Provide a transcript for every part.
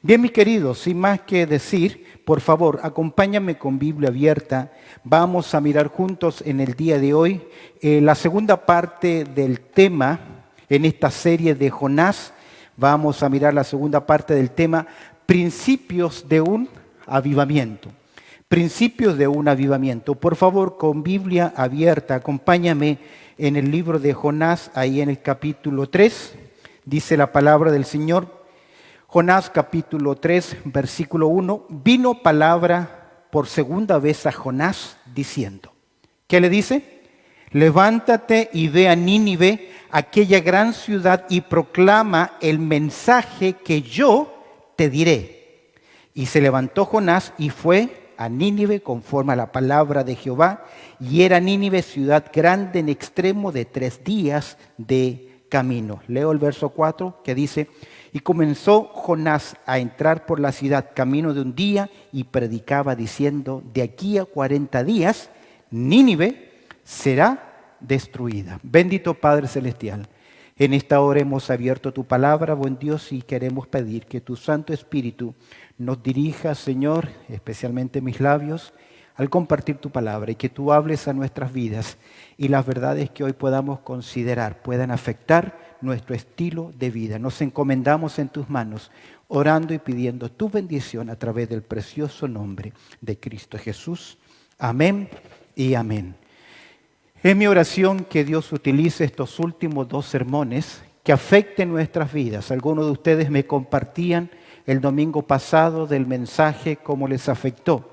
Bien, mis queridos, sin más que decir, por favor, acompáñame con Biblia abierta. Vamos a mirar juntos en el día de hoy la segunda parte del tema en esta serie de Jonás. Vamos a mirar la segunda parte del tema, principios de un avivamiento. Principios de un avivamiento. Por favor, con Biblia abierta, acompáñame en el libro de Jonás, ahí en el capítulo 3, dice la palabra del Señor. Jonás capítulo 3, versículo 1, vino palabra por segunda vez a Jonás diciendo, ¿qué le dice? Levántate y ve a Nínive, aquella gran ciudad, y proclama el mensaje que yo te diré. Y se levantó Jonás y fue a Nínive conforme a la palabra de Jehová, y era Nínive ciudad grande en extremo de 3 días de camino. Leo el verso 4 que dice, y comenzó Jonás a entrar por la ciudad camino de un día y predicaba diciendo, de aquí a 40 días Nínive será destruida. Bendito Padre Celestial, en esta hora hemos abierto tu palabra, buen Dios, y queremos pedir que tu Santo Espíritu nos dirija, Señor, especialmente mis labios, al compartir tu palabra y que tú hables a nuestras vidas y las verdades que hoy podamos considerar puedan afectar nuestro estilo de vida. Nos encomendamos en tus manos, orando y pidiendo tu bendición a través del precioso nombre de Cristo Jesús. Amén y amén. Es mi oración que Dios utilice estos últimos 2 sermones que afecten nuestras vidas. Algunos de ustedes me compartían el domingo pasado del mensaje cómo les afectó.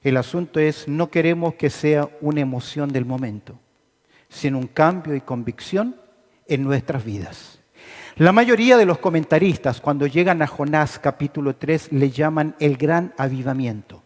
El asunto es, no queremos que sea una emoción del momento, sino un cambio y convicción en nuestras vidas. La mayoría de los comentaristas, cuando llegan a Jonás capítulo 3, le llaman el gran avivamiento.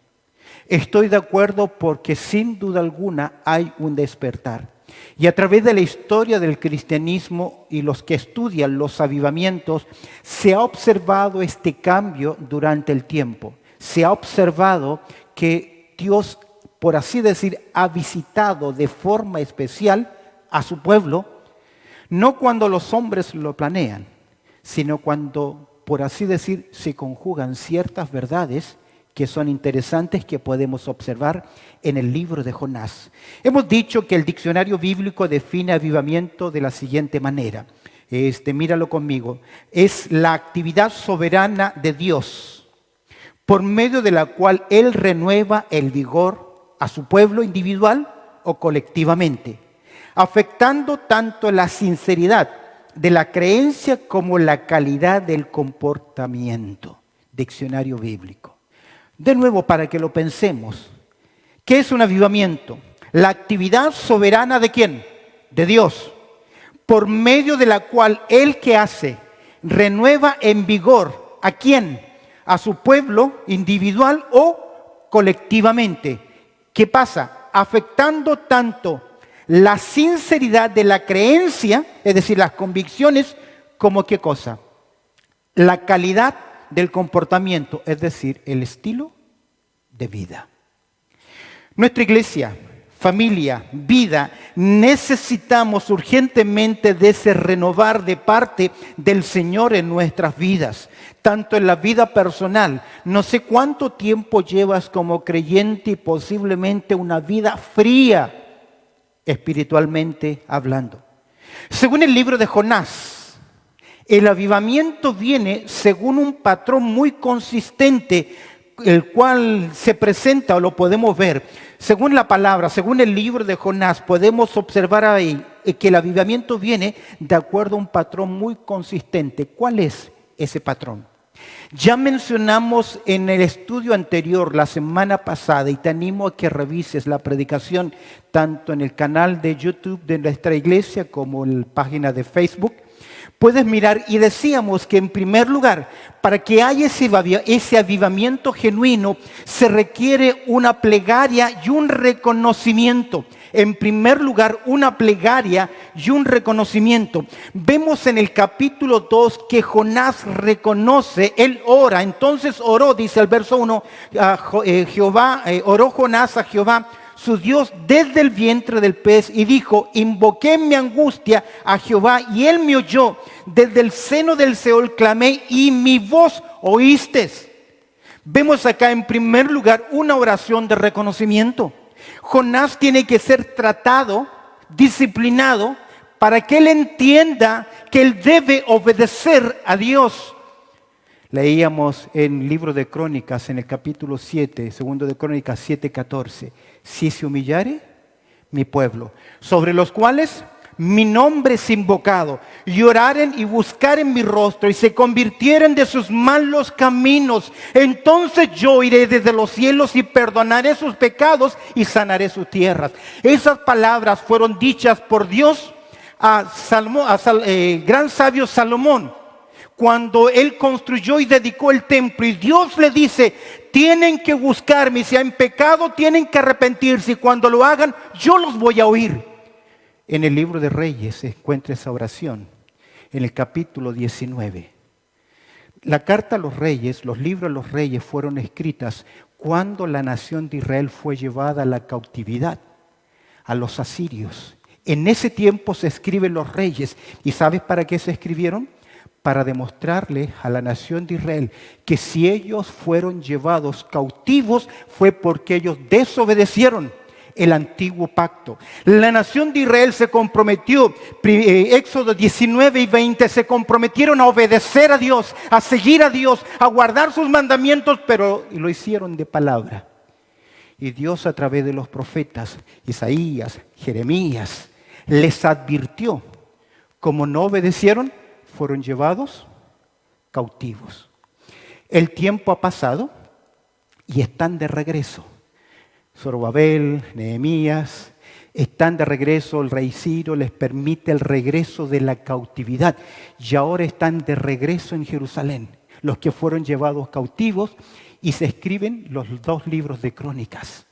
Estoy de acuerdo porque sin duda alguna hay un despertar. Y a través de la historia del cristianismo y los que estudian los avivamientos, se ha observado este cambio durante el tiempo. Se ha observado que Dios, por así decir, ha visitado de forma especial a su pueblo, no cuando los hombres lo planean, sino cuando, por así decir, se conjugan ciertas verdades que son interesantes que podemos observar en el libro de Jonás. Hemos dicho que el diccionario bíblico define avivamiento de la siguiente manera. Míralo conmigo. Es la actividad soberana de Dios, por medio de la cual Él renueva el vigor a su pueblo individual o colectivamente, afectando tanto la sinceridad de la creencia como la calidad del comportamiento. Diccionario bíblico. De nuevo, para que lo pensemos, ¿qué es un avivamiento? La actividad soberana ¿de quién? De Dios, por medio de la cual Él, ¿qué hace? Renueva en vigor, ¿a quién? A su pueblo individual o colectivamente. ¿Qué pasa? Afectando tanto la sinceridad de la creencia, es decir, las convicciones, como ¿qué cosa? La calidad del comportamiento, es decir, el estilo de vida. Nuestra iglesia, familia, vida, necesitamos urgentemente de ese renovar de parte del Señor en nuestras vidas, tanto en la vida personal. No sé cuánto tiempo llevas como creyente y posiblemente una vida fría, espiritualmente hablando. Según el libro de Jonás, el avivamiento viene según un patrón muy consistente, el cual se presenta o lo podemos ver. Según la palabra, según el libro de Jonás, podemos observar ahí que el avivamiento viene de acuerdo a un patrón muy consistente. ¿Cuál es ese patrón? Ya mencionamos en el estudio anterior, la semana pasada, y te animo a que revises la predicación tanto en el canal de YouTube de nuestra iglesia como en la página de Facebook. Puedes mirar, y decíamos que en primer lugar, para que haya ese avivamiento genuino, se requiere una plegaria y un reconocimiento. En primer lugar, una plegaria y un reconocimiento. Vemos en el capítulo 2 que Jonás reconoce, él ora. Entonces oró, dice el verso 1, oró Jonás a Jehová, su Dios, desde el vientre del pez, y dijo, invoqué en mi angustia a Jehová, y él me oyó. Desde el seno del Seol clamé, y mi voz oíste. Vemos acá en primer lugar una oración de reconocimiento. Jonás tiene que ser tratado, disciplinado, para que él entienda que él debe obedecer a Dios. Leíamos en el libro de Crónicas, en el capítulo 7, segundo de Crónicas 7:14. Si se humillare mi pueblo, sobre los cuales mi nombre es invocado, y oraren y buscaren mi rostro, y se convirtieren de sus malos caminos, entonces yo iré desde los cielos y perdonaré sus pecados y sanaré sus tierras. Esas palabras fueron dichas por Dios a gran sabio Salomón, cuando él construyó y dedicó el templo, y Dios le dice: tienen que buscarme, y si han pecado tienen que arrepentirse, y cuando lo hagan yo los voy a oír. En el libro de Reyes se encuentra esa oración, en el capítulo 19. La carta a los reyes, los libros de los reyes fueron escritas cuando la nación de Israel fue llevada a la cautividad, a los asirios. En ese tiempo se escriben los reyes. ¿Y sabes para qué se escribieron? Para demostrarle a la nación de Israel que si ellos fueron llevados cautivos fue porque ellos desobedecieron el antiguo pacto. La nación de Israel se comprometió, Éxodo 19 y 20, se comprometieron a obedecer a Dios, a seguir a Dios, a guardar sus mandamientos, pero lo hicieron de palabra. Y Dios, a través de los profetas Isaías, Jeremías, les advirtió: como no obedecieron, fueron llevados cautivos. El tiempo ha pasado y están de regreso. Zorobabel, Nehemías, están de regreso. El rey Ciro les permite el regreso de la cautividad. Y ahora están de regreso en Jerusalén, los que fueron llevados cautivos, y se escriben los dos libros de Crónicas.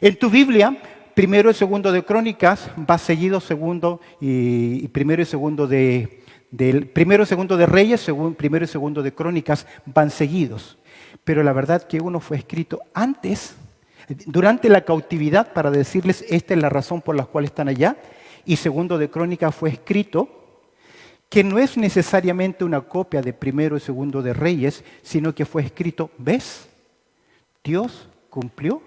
En tu Biblia, primero y segundo de Crónicas va seguido segundo y primero y segundo de primero y segundo de Reyes, primero y segundo de Crónicas van seguidos. Pero la verdad que uno fue escrito antes, durante la cautividad, para decirles esta es la razón por la cual están allá, y segundo de Crónicas fue escrito, que no es necesariamente una copia de primero y segundo de Reyes, sino que fue escrito, ¿ves? Dios cumplió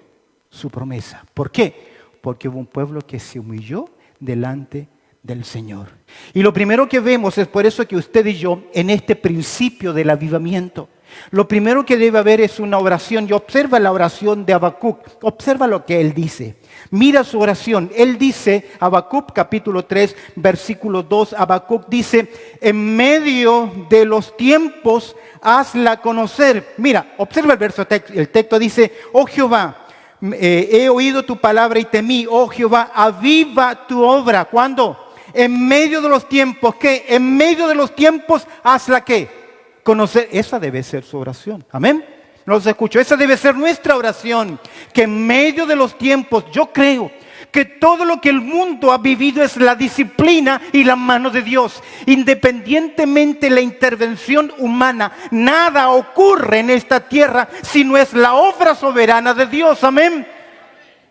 su promesa. ¿Por qué? Porque hubo un pueblo que se humilló delante del Señor. Y lo primero que vemos es por eso que usted y yo, en este principio del avivamiento, lo primero que debe haber es una oración. Y observa la oración de Habacuc. Observa lo que él dice. Mira su oración. Él dice, Habacuc capítulo 3, versículo 2, Habacuc dice: en medio de los tiempos hazla conocer. Mira, observa el verso, el texto dice: oh Jehová, he oído tu palabra y temí. Oh Jehová, aviva tu obra. ¿Cuándo? En medio de los tiempos. ¿Qué? En medio de los tiempos hazla ¿qué? Conocer. Esa debe ser su oración. Amén. Los escucho. Esa debe ser nuestra oración. Que en medio de los tiempos, yo creo que todo lo que el mundo ha vivido es la disciplina y la mano de Dios. Independientemente de la intervención humana, nada ocurre en esta tierra si no es la obra soberana de Dios. Amén.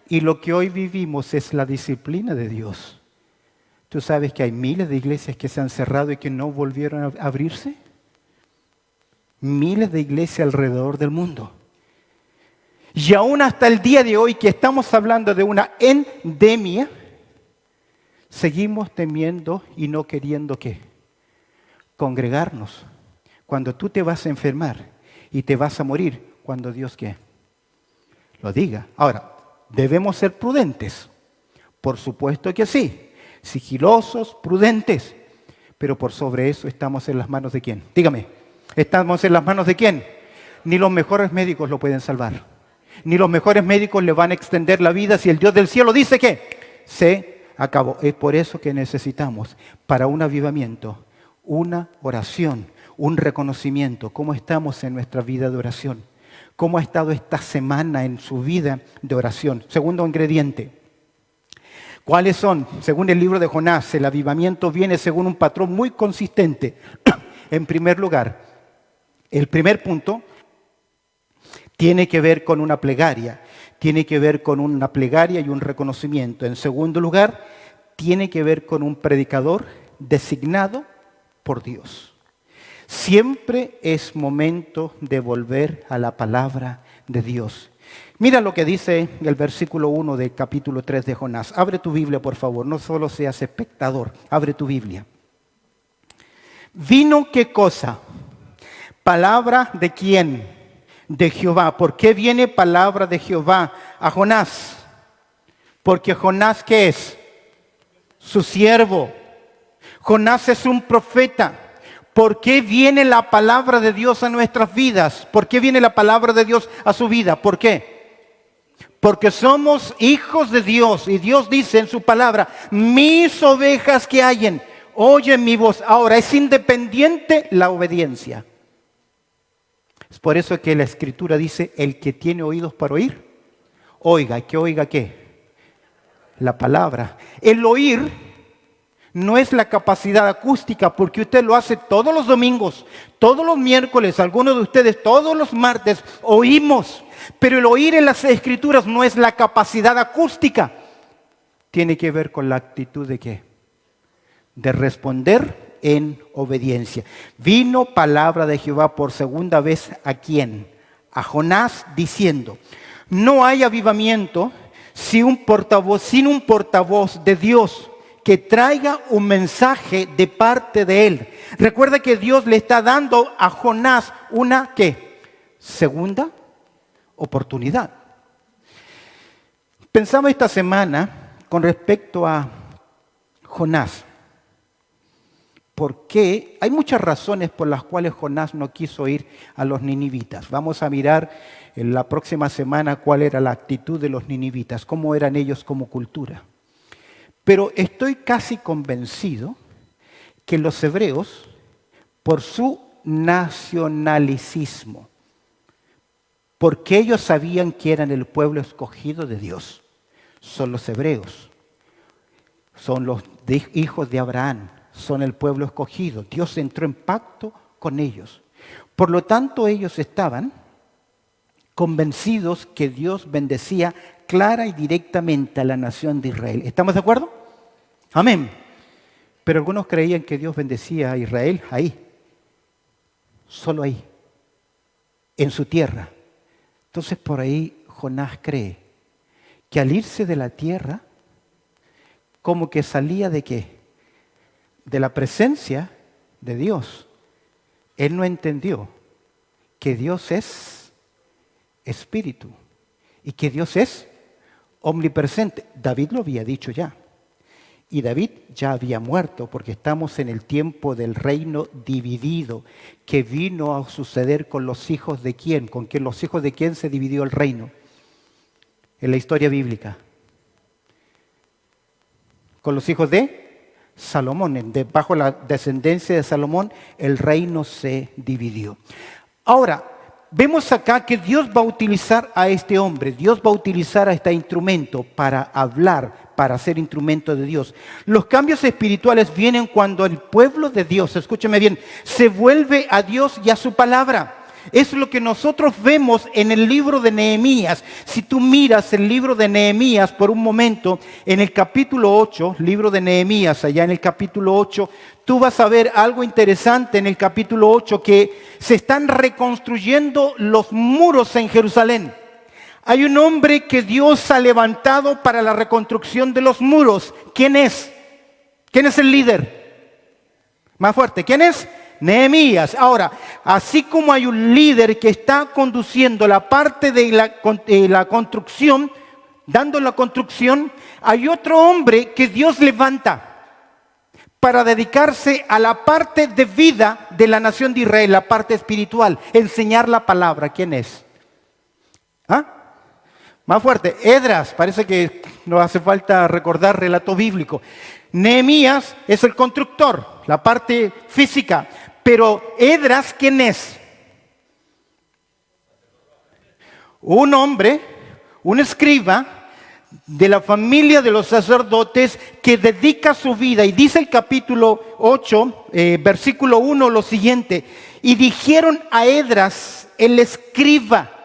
Y lo que hoy vivimos es la disciplina de Dios. ¿Tú sabes que hay miles de iglesias que se han cerrado y que no volvieron a abrirse? Miles de iglesias alrededor del mundo. Y aún hasta el día de hoy, que estamos hablando de una endemia, seguimos temiendo y no queriendo ¿qué? Congregarnos. Cuando tú te vas a enfermar y te vas a morir, cuando Dios ¿qué? Lo diga. Ahora, ¿debemos ser prudentes? Por supuesto que sí. Sigilosos, prudentes. Pero por sobre eso estamos en las manos de ¿quién? Dígame, ¿estamos en las manos de quién? Ni los mejores médicos lo pueden salvar. Ni los mejores médicos le van a extender la vida si el Dios del cielo dice que se acabó. Es por eso que necesitamos, para un avivamiento, una oración, un reconocimiento. ¿Cómo estamos en nuestra vida de oración? ¿Cómo ha estado esta semana en su vida de oración? Segundo ingrediente. ¿Cuáles son? Según el libro de Jonás, el avivamiento viene según un patrón muy consistente. En primer lugar, el primer punto tiene que ver con una plegaria. Tiene que ver con una plegaria y un reconocimiento. En segundo lugar, tiene que ver con un predicador designado por Dios. Siempre es momento de volver a la palabra de Dios. Mira lo que dice el versículo 1 del capítulo 3 de Jonás. Abre tu Biblia, por favor, no solo seas espectador, abre tu Biblia. ¿Vino qué cosa? ¿Palabra de quién? De Jehová. ¿Por qué viene palabra de Jehová a Jonás? Porque Jonás, ¿qué es? Su siervo. Jonás es un profeta. ¿Por qué viene la palabra de Dios a nuestras vidas? ¿Por qué viene la palabra de Dios a su vida? ¿Por qué? Porque somos hijos de Dios y Dios dice en su palabra, mis ovejas que hallen, oyen mi voz. Ahora, es independiente la obediencia. Es por eso que la Escritura dice, el que tiene oídos para oír, oiga. ¿Que oiga qué? La palabra. El oír no es la capacidad acústica, porque usted lo hace todos los domingos, todos los miércoles, algunos de ustedes todos los martes oímos. Pero el oír en las Escrituras no es la capacidad acústica. Tiene que ver con la actitud de ¿qué? De responder en obediencia. Vino palabra de Jehová por segunda vez ¿a quién? A Jonás, diciendo, no hay avivamiento sin un portavoz de Dios que traiga un mensaje de parte de él. Recuerda que Dios le está dando a Jonás una ¿qué? Segunda oportunidad. Pensaba esta semana con respecto a Jonás. Porque hay muchas razones por las cuales Jonás no quiso ir a los ninivitas. Vamos a mirar en la próxima semana cuál era la actitud de los ninivitas, cómo eran ellos como cultura. Pero estoy casi convencido que los hebreos, por su nacionalicismo, porque ellos sabían que eran el pueblo escogido de Dios, son los hebreos, son los hijos de Abraham, son el pueblo escogido. Dios entró en pacto con ellos. Por lo tanto, ellos estaban convencidos que Dios bendecía clara y directamente a la nación de Israel. ¿Estamos de acuerdo? Amén. Pero algunos creían que Dios bendecía a Israel ahí, solo ahí, en su tierra. Entonces por ahí Jonás cree que al irse de la tierra, como que salía de ¿qué? De la presencia de Dios. Él no entendió que Dios es espíritu y que Dios es omnipresente. David lo había dicho ya. Y David ya había muerto porque estamos en el tiempo del reino dividido que vino a suceder con los hijos de quién, con que los hijos de quién se dividió el reino en la historia bíblica. Con los hijos de Salomón, bajo la descendencia de Salomón, el reino se dividió. Ahora, vemos acá que Dios va a utilizar a este hombre, Dios va a utilizar a este instrumento para hablar, para ser instrumento de Dios. Los cambios espirituales vienen cuando el pueblo de Dios, escúcheme bien, se vuelve a Dios y a su palabra. Es lo que nosotros vemos en el libro de Nehemías. Si tú miras el libro de Nehemías por un momento, en el capítulo 8, libro de Nehemías, allá en el capítulo 8, tú vas a ver algo interesante en el capítulo 8, que se están reconstruyendo los muros en Jerusalén. Hay un hombre que Dios ha levantado para la reconstrucción de los muros. ¿Quién es? ¿Quién es el líder? Más fuerte, ¿quién es? Nehemías. Ahora, así como hay un líder que está conduciendo la parte de la construcción, dando la construcción, hay otro hombre que Dios levanta para dedicarse a la parte de vida de la nación de Israel, la parte espiritual, enseñar la palabra. ¿Quién es? ¿Ah? Más fuerte, Esdras. Parece que nos hace falta recordar relato bíblico. Nehemías es el constructor, la parte física. Pero Esdras, ¿quién es? Un hombre, un escriba de la familia de los sacerdotes que dedica su vida. Y dice el capítulo 8, versículo 1, lo siguiente. Y dijeron a Esdras, el escriba,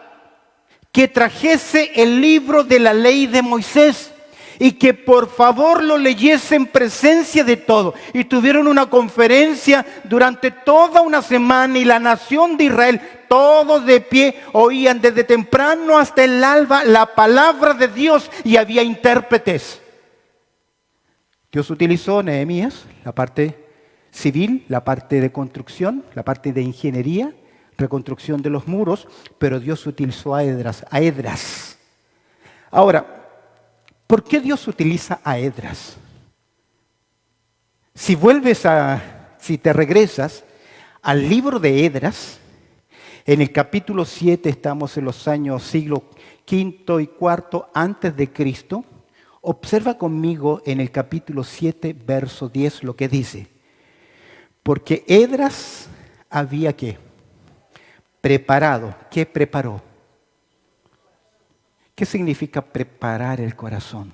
que trajese el libro de la ley de Moisés. y que por favor lo leyese en presencia de todos. Y tuvieron una conferencia durante toda una semana y la nación de Israel, todos de pie, oían desde temprano hasta el alba la palabra de Dios y había intérpretes. Dios utilizó a Nehemías, la parte civil, la parte de construcción, la parte de ingeniería, reconstrucción de los muros, pero Dios utilizó a Esdras. Ahora, ¿por qué Dios utiliza a Esdras? Si te regresas al libro de Esdras, en el capítulo 7 estamos en los años siglo V y IV antes de Cristo. Observa conmigo en el capítulo 7, verso 10 lo que dice. Porque Esdras había ¿qué? Preparado. ¿Qué preparó? ¿Qué significa preparar el corazón?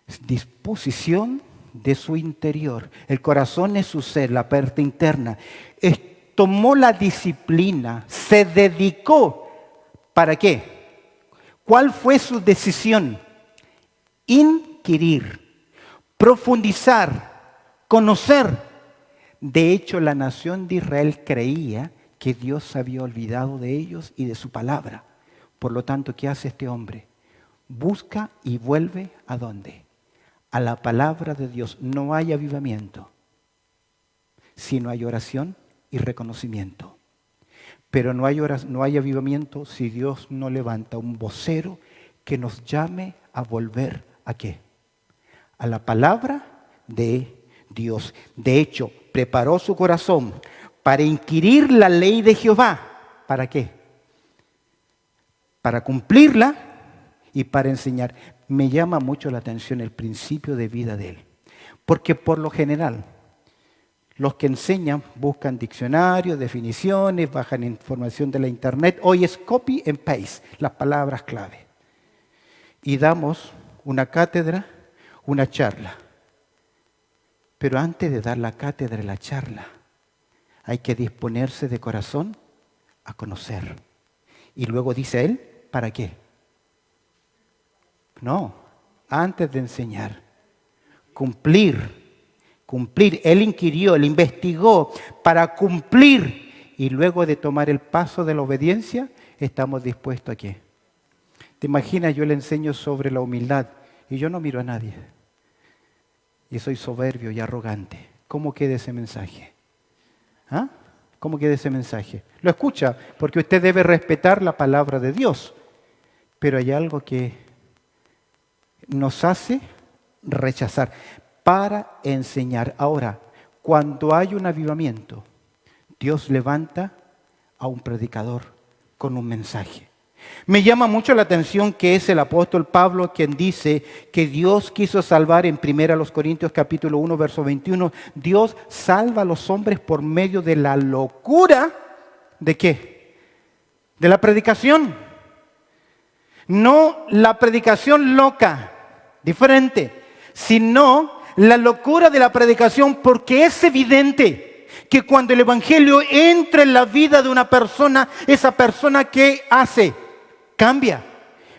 Es disposición de su interior. El corazón es su ser, la parte interna. Tomó la disciplina, se dedicó. ¿Para qué? ¿Cuál fue su decisión? Inquirir, profundizar, conocer. De hecho, la nación de Israel creía que Dios se había olvidado de ellos y de su palabra. Por lo tanto, ¿qué hace este hombre? Busca y vuelve ¿a dónde? A la palabra de Dios. No hay avivamiento, sino hay oración y reconocimiento. Pero no hay avivamiento si Dios no levanta un vocero que nos llame a volver ¿a qué? A la palabra de Dios. De hecho, preparó su corazón para inquirir la ley de Jehová. ¿Para qué? Para cumplirla y para enseñar. Me llama mucho la atención el principio de vida de él. Porque por lo general, los que enseñan buscan diccionarios, definiciones, bajan información de la internet. Hoy es copy and paste, las palabras clave. Y damos una cátedra, una charla. Pero antes de dar la cátedra y la charla, hay que disponerse de corazón a conocer. Y luego dice él, ¿para qué? No, antes de enseñar, cumplir. Él inquirió, él investigó para cumplir. Y luego de tomar el paso de la obediencia, estamos dispuestos a qué. ¿Te imaginas? Yo le enseño sobre la humildad y yo no miro a nadie. Y soy soberbio y arrogante. ¿Cómo queda ese mensaje? ¿Ah? ¿Cómo queda ese mensaje? Lo escucha, porque usted debe respetar la palabra de Dios. Pero hay algo que nos hace rechazar para enseñar. Ahora, cuando hay un avivamiento, Dios levanta a un predicador con un mensaje. Me llama mucho la atención que es el apóstol Pablo quien dice que Dios quiso salvar en 1 Corintios capítulo 1, verso 21. Dios salva a los hombres por medio de la locura. ¿De qué? De la predicación. No la predicación loca, diferente, sino la locura de la predicación, porque es evidente que cuando el evangelio entra en la vida de una persona, esa persona ¿qué hace? Cambia.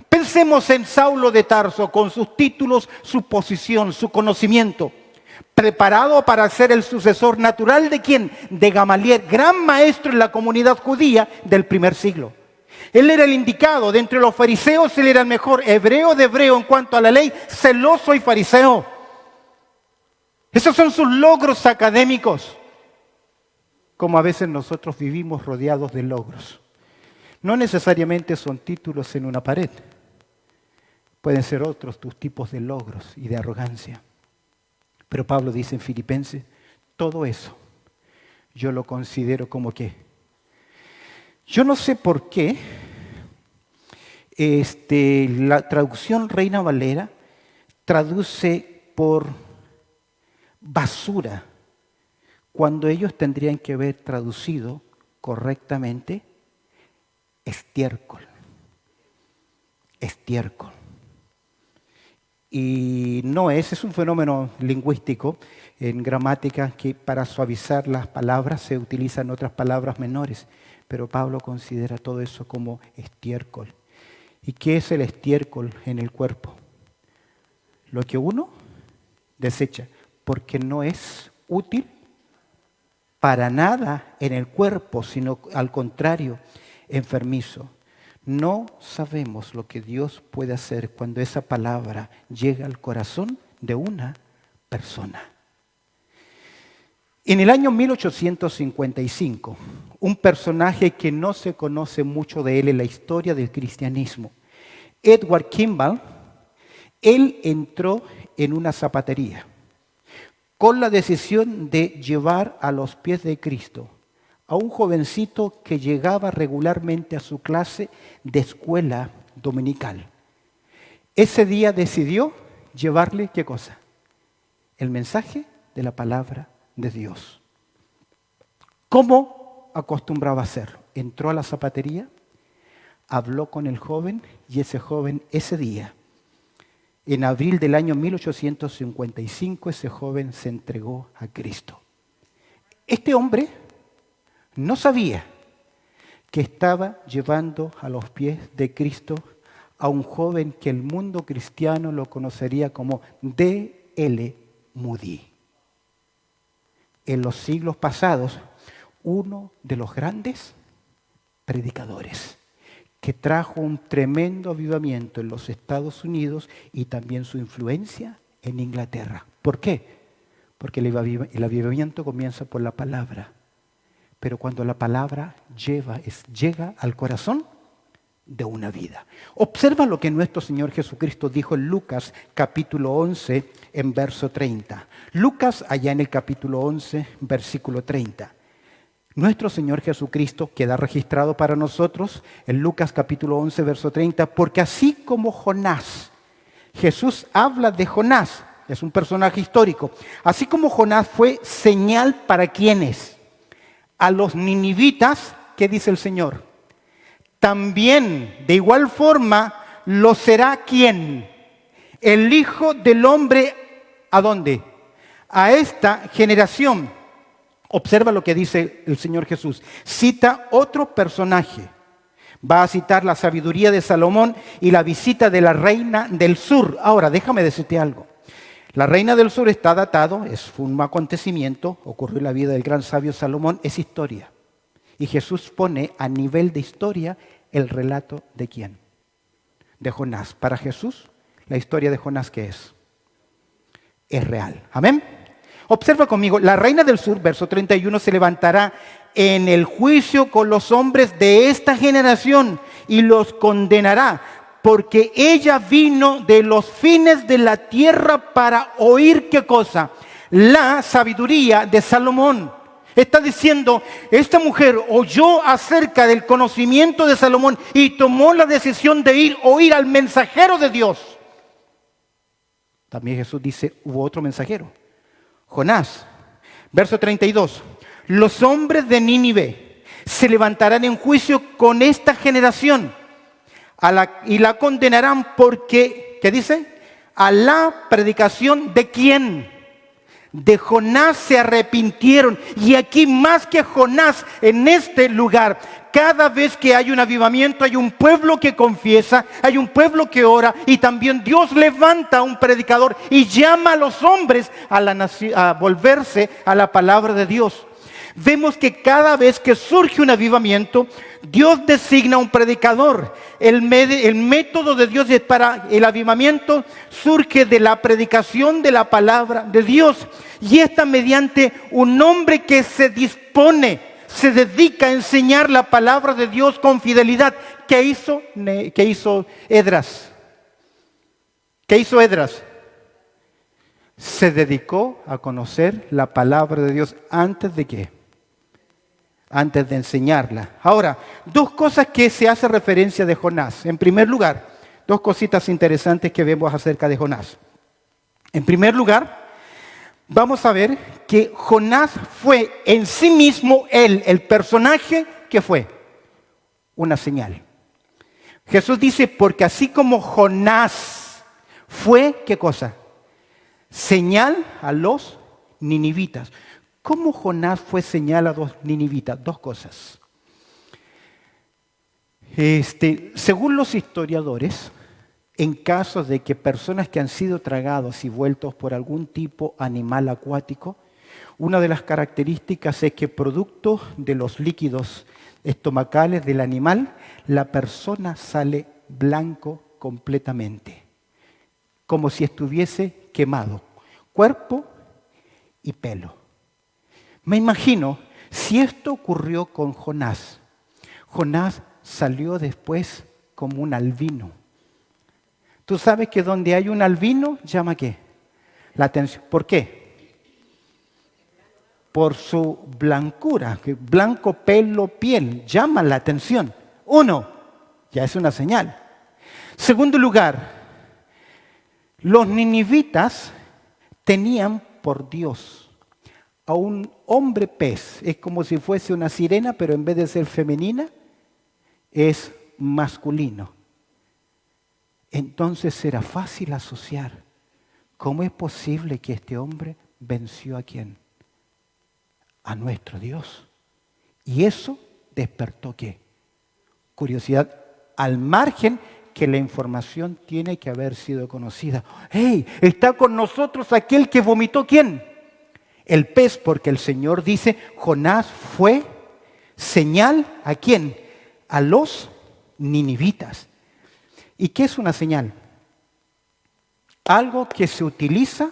Pensemos en Saulo de Tarso con sus títulos, su posición, su conocimiento. Preparado para ser el sucesor natural ¿de quién? De Gamaliel, gran maestro en la comunidad judía del primer siglo. Él era el indicado, de entre los fariseos él era el mejor, hebreo de hebreo en cuanto a la ley, celoso y fariseo. Esos son sus logros académicos. Como a veces nosotros vivimos rodeados de logros. No necesariamente son títulos en una pared. Pueden ser otros tus tipos de logros y de arrogancia. Pero Pablo dice en Filipenses, todo eso yo lo considero como que. Yo no sé por qué la traducción Reina Valera traduce por basura, cuando ellos tendrían que haber traducido correctamente estiércol. Estiércol. Y no es un fenómeno lingüístico en gramática que para suavizar las palabras se utilizan otras palabras menores, pero Pablo considera todo eso como estiércol. ¿Y qué es el estiércol en el cuerpo? lo que uno desecha, porque no es útil para nada en el cuerpo, sino al contrario, enfermizo. No sabemos lo que Dios puede hacer cuando esa palabra llega al corazón de una persona. En el año 1855, un personaje que no se conoce mucho de él en la historia del cristianismo, Edward Kimball, él entró en una zapatería con la decisión de llevar a los pies de Cristo a un jovencito que llegaba regularmente a su clase de escuela dominical. Ese día decidió llevarle, ¿qué cosa? El mensaje de la palabra de Dios. ¿Cómo acostumbraba a hacerlo? Entró a la zapatería, habló con el joven y ese joven ese día, en abril del año 1855, ese joven se entregó a Cristo. Este hombre no sabía que estaba llevando a los pies de Cristo a un joven que el mundo cristiano lo conocería como D.L. Moody. En los siglos pasados, uno de los grandes predicadores que trajo un tremendo avivamiento en los Estados Unidos y también su influencia en Inglaterra. ¿Por qué? Porque el avivamiento comienza por la palabra. Pero cuando la palabra llega al corazón de una vida. Observa lo que nuestro Señor Jesucristo dijo en Lucas capítulo 11 en verso 30. Lucas allá en el capítulo 11 versículo 30. Nuestro Señor Jesucristo queda registrado para nosotros en Lucas capítulo 11 verso 30, porque así como Jonás, Jesús habla de Jonás, es un personaje histórico, así como Jonás fue señal para quienes, a los ninivitas, ¿qué dice el Señor? También, de igual forma, lo será ¿quién? El Hijo del Hombre, ¿a dónde? A esta generación. Observa lo que dice el Señor Jesús. Cita otro personaje. Va a citar la sabiduría de Salomón y la visita de la reina del sur. Ahora, déjame decirte algo. La reina del sur está datado, es un acontecimiento, ocurrió en la vida del gran sabio Salomón, es historia. Y Jesús pone a nivel de historia el relato de ¿quién? De Jonás. Para Jesús, la historia de Jonás, ¿qué es? Es real. Amén. Observa conmigo, la reina del sur, verso 31, se levantará en el juicio con los hombres de esta generación y los condenará, porque ella vino de los fines de la tierra para oír, ¿qué cosa? La sabiduría de Salomón. Está diciendo, esta mujer oyó acerca del conocimiento de Salomón y tomó la decisión de oír al mensajero de Dios. También Jesús dice, hubo otro mensajero. Jonás, verso 32, los hombres de Nínive se levantarán en juicio con esta generación y la condenarán porque, ¿qué dice? A la predicación de ¿quién? De Jonás se arrepintieron. Y aquí más que Jonás, en este lugar, cada vez que hay un avivamiento, hay un pueblo que confiesa, hay un pueblo que ora y también Dios levanta a un predicador y llama a los hombres a volverse a la palabra de Dios. Vemos que cada vez que surge un avivamiento, Dios designa un predicador. El método de Dios para el avivamiento surge de la predicación de la palabra de Dios. Y esta mediante un hombre que se dispone, se dedica a enseñar la palabra de Dios con fidelidad. ¿Qué hizo Esdras? ¿Qué hizo Esdras? Se dedicó a conocer la palabra de Dios antes de ¿qué? Antes de enseñarla. Ahora, dos cosas que se hace referencia de Jonás. En primer lugar, dos cositas interesantes que vemos acerca de Jonás. En primer lugar, vamos a ver que Jonás fue en sí mismo el personaje que fue una señal. Jesús dice, porque así como Jonás fue, ¿qué cosa? Señal a los ninivitas. ¿Cómo Jonás fue señal a los ninivitas? Dos cosas. Según los historiadores, en caso de que personas que han sido tragados y vueltos por algún tipo animal acuático, una de las características es que producto de los líquidos estomacales del animal, la persona sale blanco completamente, como si estuviese quemado, cuerpo y pelo. Me imagino, si esto ocurrió con Jonás, Jonás salió después como un albino. Tú sabes que donde hay un albino, llama ¿qué? La atención. ¿Por qué? Por su blancura, que blanco pelo, piel, llama la atención. Uno, ya es una señal. Segundo lugar, los ninivitas tenían por Dios a un hombre pez. Es como si fuese una sirena, pero en vez de ser femenina, es masculino. Entonces era fácil asociar. ¿Cómo es posible que este hombre venció a quién? A nuestro Dios. Y eso despertó ¿qué? Curiosidad, al margen que la información tiene que haber sido conocida. ¡Hey! Está con nosotros aquel que vomitó ¿quién? El pez, porque el Señor dice, Jonás fue señal ¿a quién? A los ninivitas. ¿Y qué es una señal? Algo que se utiliza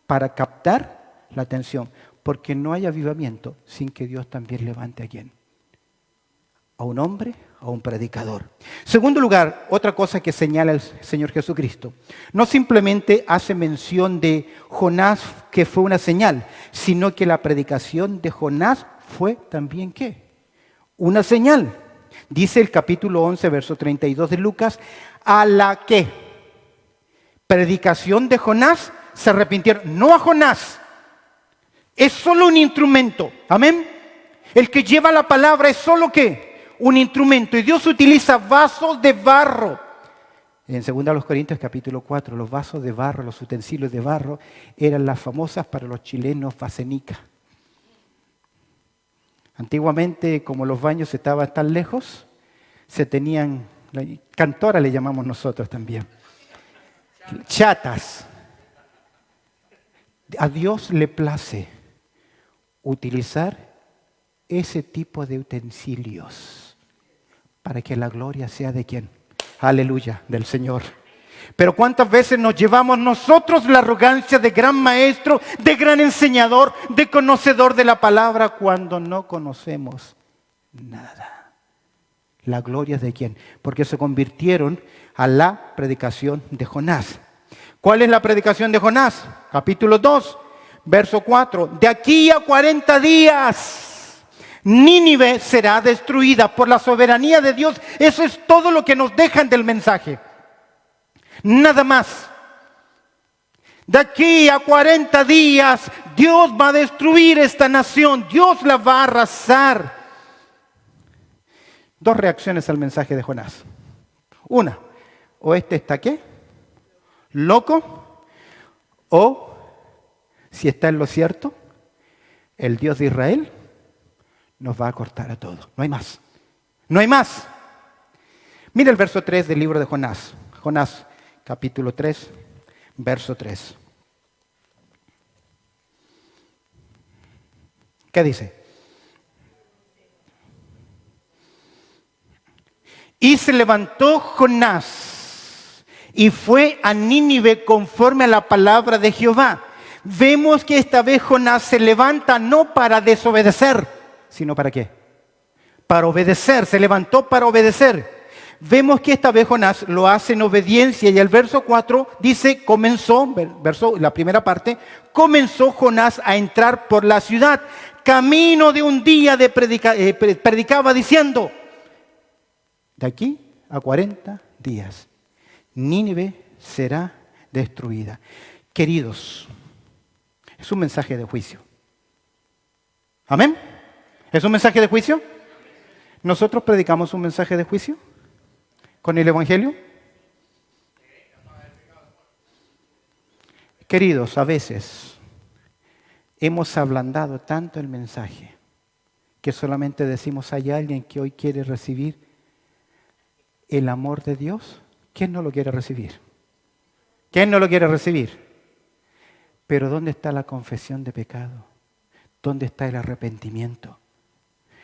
para captar la atención, porque no hay avivamiento sin que Dios también levante a quién. A un hombre, a un predicador. Segundo lugar, otra cosa que señala el Señor Jesucristo. No simplemente hace mención de Jonás que fue una señal, sino que la predicación de Jonás fue también ¿qué? Una señal. Dice el capítulo 11, verso 32 de Lucas, a la que predicación de Jonás se arrepintieron. No a Jonás, es solo un instrumento. Amén. El que lleva la palabra es solo ¿qué? Un instrumento. Y Dios utiliza vasos de barro. En 2 Corintios capítulo 4, los vasos de barro, los utensilios de barro, eran las famosas para los chilenos vasenicas. Antiguamente, como los baños estaban tan lejos, se tenían, cantora le llamamos nosotros también, chatas. A Dios le place utilizar ese tipo de utensilios para que la gloria sea de ¿quién? Aleluya, del Señor. Pero ¿cuántas veces nos llevamos nosotros la arrogancia de gran maestro, de gran enseñador, de conocedor de la palabra cuando no conocemos nada? ¿La gloria es de quién? Porque se convirtieron a la predicación de Jonás. ¿Cuál es la predicación de Jonás? Capítulo 2, verso 4. De aquí a 40 días, Nínive será destruida por la soberanía de Dios. Eso es todo lo que nos dejan del mensaje. Nada más. De aquí a 40 días, Dios va a destruir esta nación. Dios la va a arrasar. Dos reacciones al mensaje de Jonás. Una, o este está ¿qué? Loco, o si está en lo cierto, el Dios de Israel nos va a cortar a todos. No hay más. No hay más. Mira el verso 3 del libro de Jonás. Jonás, capítulo 3, verso 3. ¿Qué dice? Y se levantó Jonás y fue a Nínive conforme a la palabra de Jehová. Vemos que esta vez Jonás se levanta no para desobedecer, sino ¿para qué? Para obedecer, se levantó para obedecer. Vemos que esta vez Jonás lo hace en obediencia y el verso 4 dice, la primera parte, comenzó Jonás a entrar por la ciudad. Camino de un día predicaba diciendo, de aquí a 40 días, Nínive será destruida. Queridos, es un mensaje de juicio. ¿Amén? ¿Es un mensaje de juicio? ¿Nosotros predicamos un mensaje de juicio con el Evangelio? Queridos, a veces hemos ablandado tanto el mensaje que solamente decimos, hay alguien que hoy quiere recibir el amor de Dios, ¿Quién no lo quiere recibir? ¿Quién no lo quiere recibir? Pero ¿dónde está la confesión de pecado? ¿Dónde está el arrepentimiento?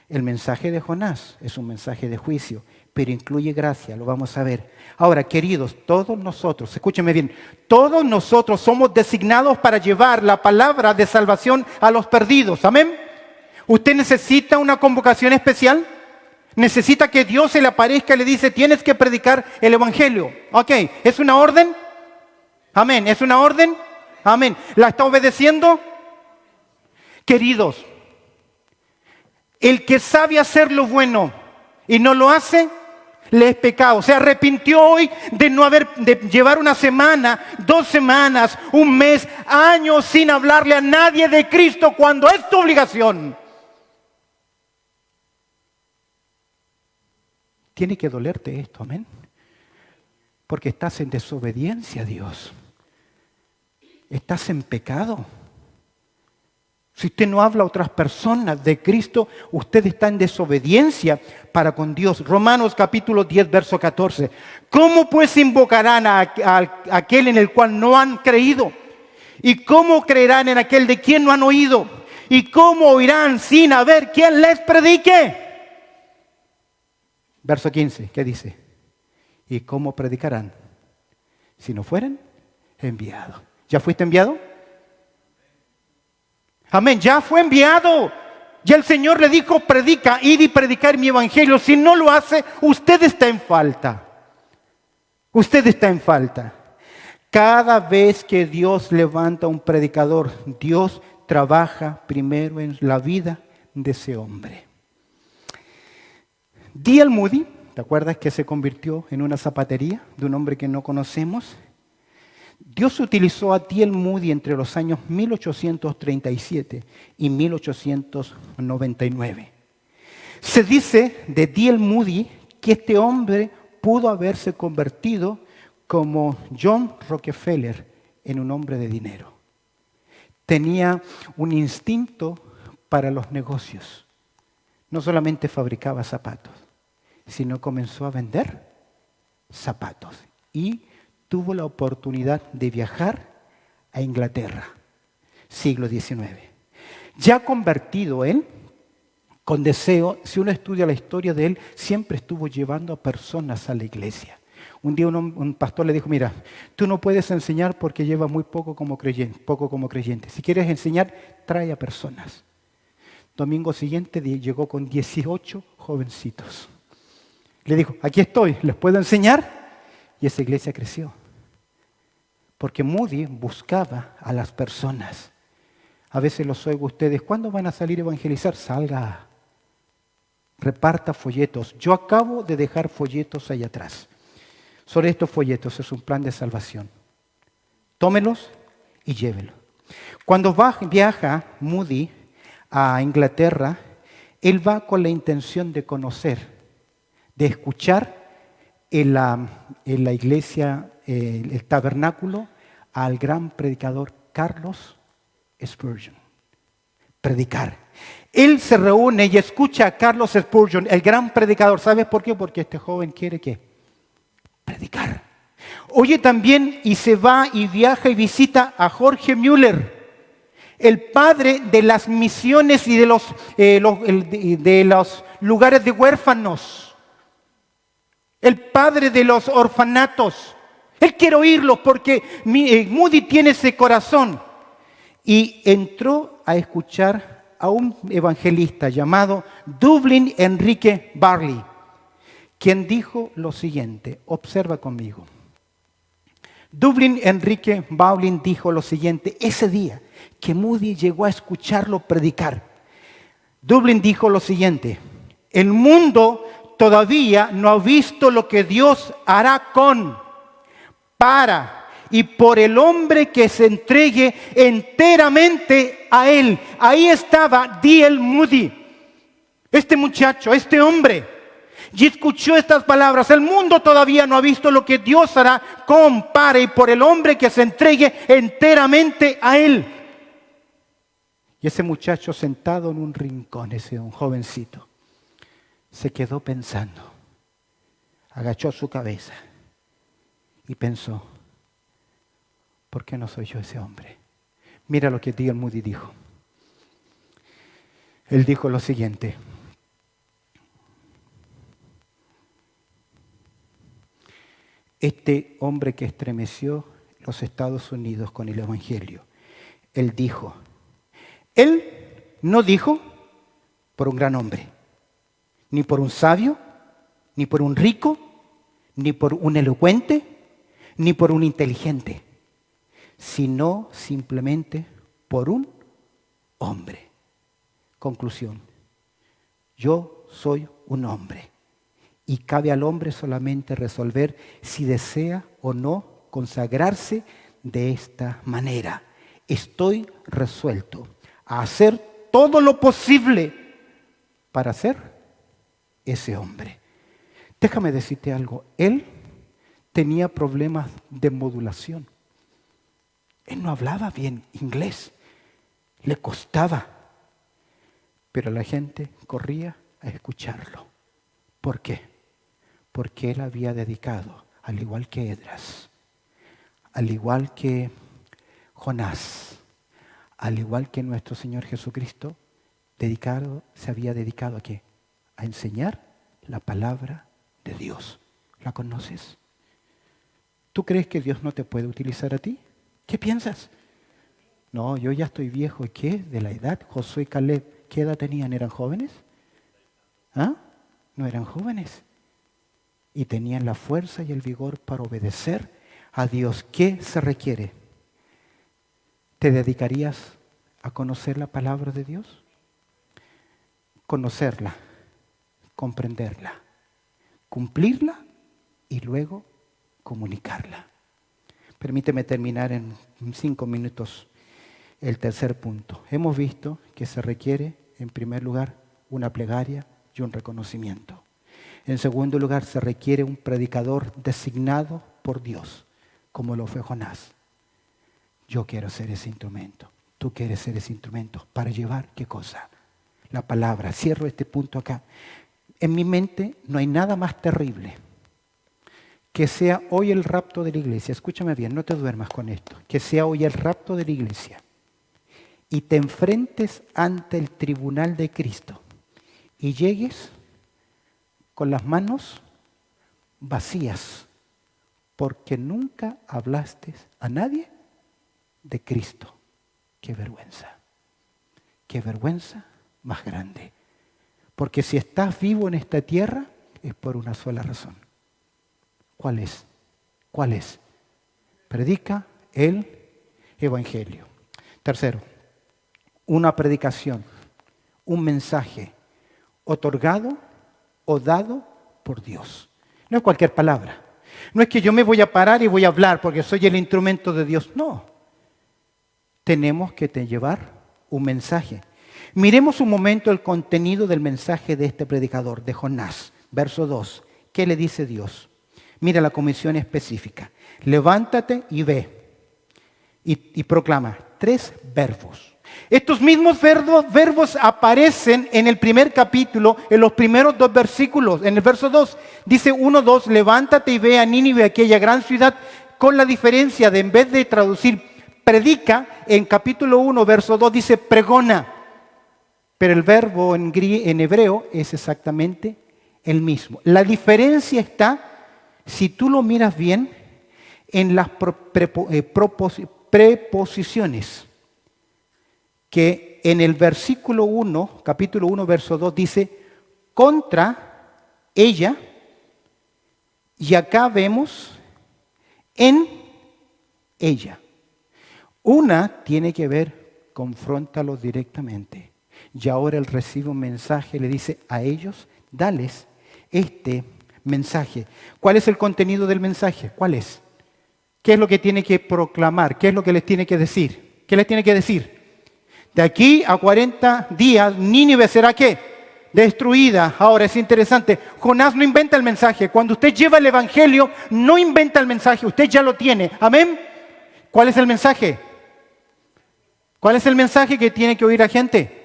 El mensaje de Jonás es un mensaje de juicio, pero incluye gracia, lo vamos a ver. Ahora, queridos, todos nosotros, escúchenme bien, todos nosotros somos designados para llevar la palabra de salvación a los perdidos. ¿Amén? ¿Usted necesita una convocación especial? ¿Necesita que Dios se le aparezca y le dice, tienes que predicar el Evangelio? Ok, ¿es una orden? Amén, ¿es una orden? Amén. ¿La está obedeciendo? Queridos, el que sabe hacer lo bueno y no lo hace, le es pecado. Se arrepintió hoy de llevar una semana, 2 semanas, un mes, años sin hablarle a nadie de Cristo cuando es tu obligación. Tiene que dolerte esto, amén. Porque estás en desobediencia a Dios. Estás en pecado. Si usted no habla a otras personas de Cristo, usted está en desobediencia para con Dios. Romanos capítulo 10, verso 14. ¿Cómo pues invocarán a aquel en el cual no han creído? ¿Y cómo creerán en aquel de quien no han oído? ¿Y cómo oirán sin haber quien les predique? Verso 15, ¿qué dice? ¿Y cómo predicarán si no fueren enviados? ¿Ya fuiste enviado? Amén, ya fue enviado. Ya el Señor le dijo, predica, id y predicar mi evangelio. Si no lo hace, usted está en falta. Usted está en falta. Cada vez que Dios levanta un predicador, Dios trabaja primero en la vida de ese hombre. D.L. Moody, ¿te acuerdas que se convirtió en una zapatería de un hombre que no conocemos? Dios utilizó a D.L. Moody entre los años 1837 y 1899. Se dice de D.L. Moody que este hombre pudo haberse convertido como John Rockefeller en un hombre de dinero. Tenía un instinto para los negocios. No solamente fabricaba zapatos, sino comenzó a vender zapatos y tuvo la oportunidad de viajar a Inglaterra, siglo XIX. Ya convertido él, con deseo, si uno estudia la historia de él, siempre estuvo llevando a personas a la iglesia. Un día un pastor le dijo, mira, tú no puedes enseñar porque llevas muy poco como creyente. Si quieres enseñar, trae a personas. Domingo siguiente llegó con 18 jovencitos. Le dijo, aquí estoy, ¿les puedo enseñar? Y esa iglesia creció. Porque Moody buscaba a las personas. A veces los oigo a ustedes, ¿cuándo van a salir a evangelizar? Salga, reparta folletos. Yo acabo de dejar folletos ahí atrás. Sobre estos folletos es un plan de salvación. Tómelos y llévelos. Cuando viaja Moody a Inglaterra, él va con la intención de conocer, de escuchar en la iglesia, el tabernáculo, al gran predicador Carlos Spurgeon. Predicar. Él se reúne y escucha a Carlos Spurgeon, el gran predicador. ¿Sabes por qué? Porque este joven quiere ¿qué? Predicar. Oye también y se va y viaja y visita a Jorge Müller, el padre de las misiones y de los lugares de huérfanos. El padre de los orfanatos. Él quiere oírlos porque Moody tiene ese corazón. Y entró a escuchar a un evangelista llamado Dublin Enrique Barley, quien dijo lo siguiente, observa conmigo. Dublin Enrique Barley dijo lo siguiente, ese día que Moody llegó a escucharlo predicar. Dublin dijo lo siguiente, el mundo todavía no ha visto lo que Dios hará para y por el hombre que se entregue enteramente a Él. Ahí estaba D.L. Moody, este muchacho, este hombre, y escuchó estas palabras. El mundo todavía no ha visto lo que Dios hará para y por el hombre que se entregue enteramente a Él. Y ese muchacho sentado en un rincón, un jovencito, se quedó pensando, agachó su cabeza y pensó, ¿por qué no soy yo ese hombre? Mira lo que D.L. Moody dijo. Él dijo lo siguiente: este hombre que estremeció los Estados Unidos con el Evangelio, él no dijo por un gran hombre, ni por un sabio, ni por un rico, ni por un elocuente, ni por un inteligente, sino simplemente por un hombre. Conclusión: yo soy un hombre y cabe al hombre solamente resolver si desea o no consagrarse de esta manera. Estoy resuelto a hacer todo lo posible para ser ese hombre. Déjame decirte algo, él tenía problemas de modulación. Él no hablaba bien inglés, le costaba, pero la gente corría a escucharlo. ¿Por qué? Porque él había dedicado, al igual que Esdras, al igual que Jonás, al igual que nuestro Señor Jesucristo, se había dedicado ¿a qué? A enseñar la palabra de Dios. ¿La conoces? ¿Tú crees que Dios no te puede utilizar a ti? ¿Qué piensas? No, yo ya estoy viejo. ¿Y qué? De la edad. Josué y Caleb, ¿qué edad tenían? ¿Eran jóvenes? ¿Ah? No eran jóvenes. Y tenían la fuerza y el vigor para obedecer a Dios. ¿Qué se requiere? ¿Te dedicarías a conocer la palabra de Dios? Conocerla, comprenderla, cumplirla y luego comunicarla. Permíteme terminar en 5 minutos el tercer punto. Hemos visto que se requiere, en primer lugar, una plegaria y un reconocimiento. En segundo lugar, se requiere un predicador designado por Dios, como lo fue Jonás. Yo quiero ser ese instrumento. Tú quieres ser ese instrumento para llevar, ¿qué cosa? La palabra. Cierro este punto acá. En mi mente no hay nada más terrible que sea hoy el rapto de la iglesia. Escúchame bien, no te duermas con esto. Que sea hoy el rapto de la iglesia y te enfrentes ante el tribunal de Cristo y llegues con las manos vacías porque nunca hablaste a nadie de Cristo. ¡Qué vergüenza! ¡Qué vergüenza más grande! Porque si estás vivo en esta tierra es por una sola razón. ¿Cuál es? ¿Cuál es? Predica el Evangelio. Tercero, una predicación, un mensaje otorgado o dado por Dios. No es cualquier palabra. No es que yo me voy a parar y voy a hablar porque soy el instrumento de Dios. No. Tenemos que llevar un mensaje. Miremos un momento el contenido del mensaje de este predicador, de Jonás. Verso 2. ¿Qué le dice Dios? Mira la comisión específica. Levántate y ve. Y proclama 3 verbos. Estos mismos verbos aparecen en el primer capítulo, en los primeros 2 versículos. En el verso 2 dice 1:2, levántate y ve a Nínive, aquella gran ciudad, con la diferencia de en vez de traducir predica, en capítulo 1, verso 2 dice pregona. Pero el verbo en hebreo es exactamente el mismo. La diferencia está, si tú lo miras bien, en las preposiciones. Que en el versículo 1, capítulo 1, verso 2 dice contra ella. Y acá vemos en ella. Una tiene que ver, confróntalos directamente. Y ahora él recibe un mensaje, le dice a ellos, dales este mensaje. ¿Cuál es el contenido del mensaje? ¿Cuál es? ¿Qué es lo que tiene que proclamar? ¿Qué es lo que les tiene que decir? ¿Qué les tiene que decir? De aquí a 40 días, Nínive será ¿qué? Destruida. Ahora es interesante, Jonás no inventa el mensaje. Cuando usted lleva el evangelio, no inventa el mensaje, usted ya lo tiene. ¿Amén? ¿Cuál es el mensaje? ¿Cuál es el mensaje que tiene que oír la gente?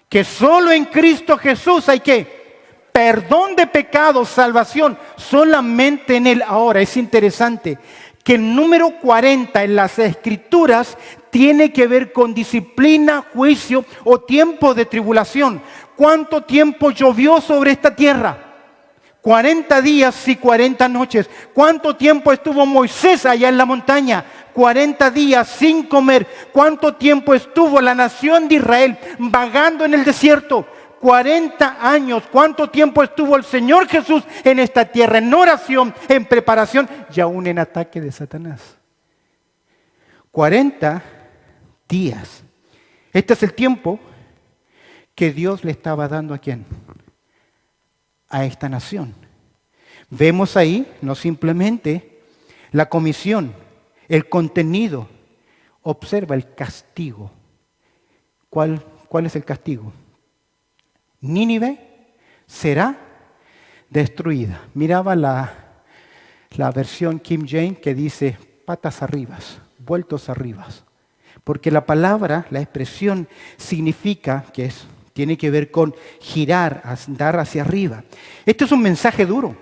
Que solo en Cristo Jesús hay que perdón de pecados, salvación, solamente en Él. Ahora, es interesante que el número 40 en las Escrituras tiene que ver con disciplina, juicio o tiempo de tribulación. ¿Cuánto tiempo llovió sobre esta tierra? 40 días y 40 noches. ¿Cuánto tiempo estuvo Moisés allá en la montaña? 40 días sin comer. ¿Cuánto tiempo estuvo la nación de Israel vagando en el desierto? 40 años. ¿Cuánto tiempo estuvo el Señor Jesús en esta tierra? En oración, en preparación y aún en ataque de Satanás. 40 días. Este es el tiempo que Dios le estaba dando ¿a quién? A esta nación. Vemos ahí no simplemente la comisión, el contenido. Observa el castigo. ¿Cuál es el castigo? Nínive será destruida. Miraba la versión King James que dice patas arriba, vueltos arriba. Porque la palabra, la expresión significa que tiene que ver con girar, andar hacia arriba. Este es un mensaje duro.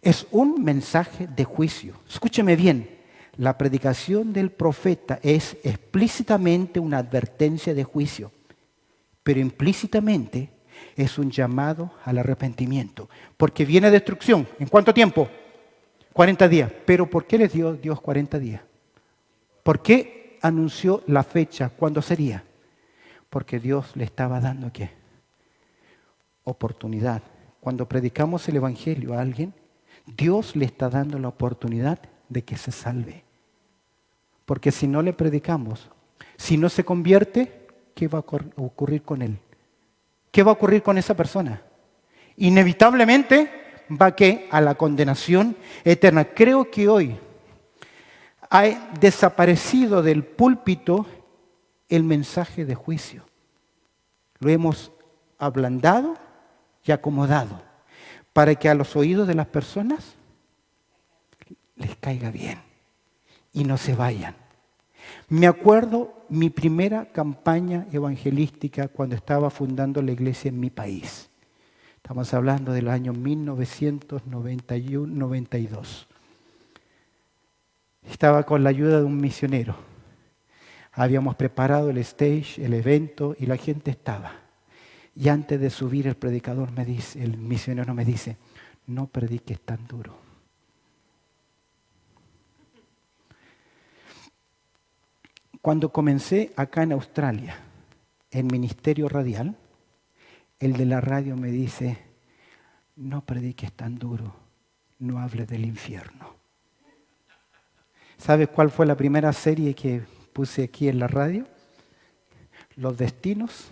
Es un mensaje de juicio. Escúcheme bien. La predicación del profeta es explícitamente una advertencia de juicio, pero implícitamente es un llamado al arrepentimiento. Porque viene destrucción. ¿En cuánto tiempo? 40 días. ¿Pero por qué les dio Dios 40 días? ¿Por qué anunció la fecha? ¿Cuándo sería? Porque Dios le estaba dando ¿qué? Oportunidad. Cuando predicamos el Evangelio a alguien, Dios le está dando la oportunidad de que se salve. Porque si no le predicamos, si no se convierte, ¿qué va a ocurrir con él? ¿Qué va a ocurrir con esa persona? Inevitablemente va a la condenación eterna. Creo que hoy ha desaparecido del púlpito el mensaje de juicio. Lo hemos ablandado y acomodado para que a los oídos de las personas les caiga bien y no se vayan. Me acuerdo mi primera campaña evangelística cuando estaba fundando la iglesia en mi país. Estamos hablando del año 1991-92. Estaba con la ayuda de un misionero. Habíamos preparado el stage, el evento, y la gente estaba. Y antes de subir el predicador me dice, el misionero me dice, no prediques tan duro. Cuando comencé acá en Australia, en ministerio radial, el de la radio me dice, no prediques tan duro, no hables del infierno. ¿Sabes cuál fue la primera serie que puse aquí en la radio? Los destinos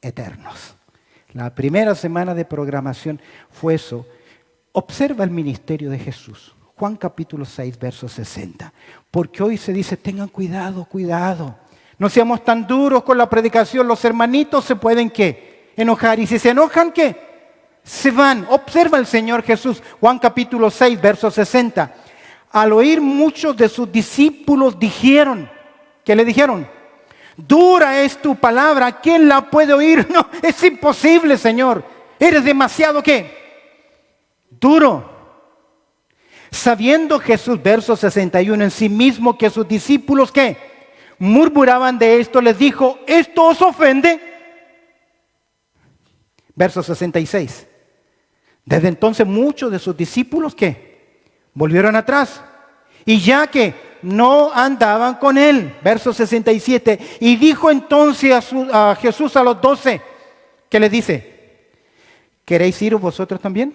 eternos. La primera semana de programación fue eso. Observa el ministerio de Jesús. Juan capítulo 6, verso 60. Porque hoy se dice, tengan cuidado, cuidado. No seamos tan duros con la predicación. Los hermanitos se pueden, ¿qué? Enojar. Y si se enojan, ¿qué? Se van. Observa el Señor Jesús. Juan capítulo 6, verso 60. Al oír muchos de sus discípulos dijeron, ¿qué le dijeron? Dura es tu palabra, ¿quién la puede oír? No, es imposible, Señor. Eres demasiado, ¿qué? Duro. Sabiendo Jesús, verso 61, en sí mismo que sus discípulos, ¿qué? Murmuraban de esto, les dijo, ¿esto os ofende? Verso 66. Desde entonces muchos de sus discípulos, ¿qué? Volvieron atrás. Y ya que no andaban con él. Verso 67. Y dijo entonces a Jesús a los 12, ¿qué les dice? ¿Queréis ir vosotros también?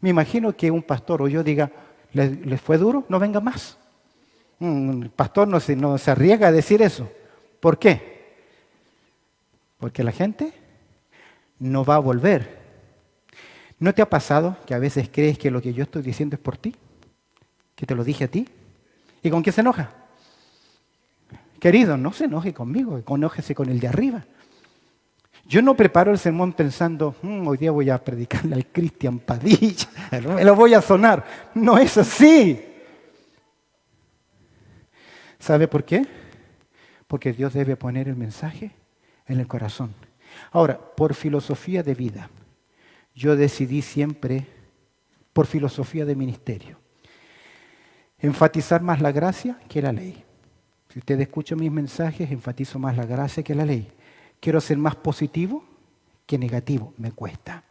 Me imagino que un pastor o yo diga, ¿les fue duro? No venga más. El pastor no se arriesga a decir eso. ¿Por qué? Porque la gente no va a volver. ¿No te ha pasado que a veces crees que lo que yo estoy diciendo es por ti? ¿Que te lo dije a ti? ¿Y con qué se enoja? Querido, no se enoje conmigo, enójese con el de arriba. Yo no preparo el sermón pensando, hoy día voy a predicarle al Cristian Padilla, me lo voy a sonar. No es así. ¿Sabe por qué? Porque Dios debe poner el mensaje en el corazón. Ahora, por filosofía de vida, yo decidí siempre, por filosofía de ministerio, enfatizar más la gracia que la ley. Si ustedes escuchan mis mensajes, enfatizo más la gracia que la ley. Quiero ser más positivo que negativo, me cuesta.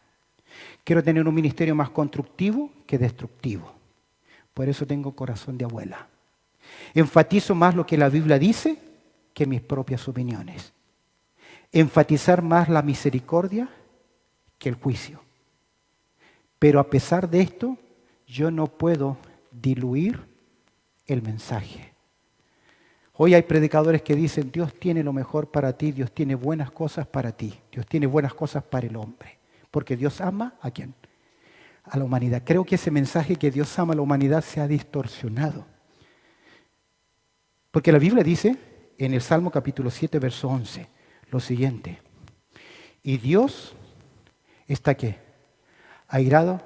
Quiero tener un ministerio más constructivo que destructivo. Por eso tengo corazón de abuela. Enfatizo más lo que la Biblia dice que mis propias opiniones. Enfatizar más la misericordia que el juicio. Pero a pesar de esto, yo no puedo diluir el mensaje. Hoy hay predicadores que dicen, Dios tiene lo mejor para ti, Dios tiene buenas cosas para ti, Dios tiene buenas cosas para el hombre. Porque Dios ama ¿a quién? A la humanidad. Creo que ese mensaje que Dios ama a la humanidad se ha distorsionado. Porque la Biblia dice en el Salmo capítulo 7, verso 11, lo siguiente. Y Dios está ¿qué? Airado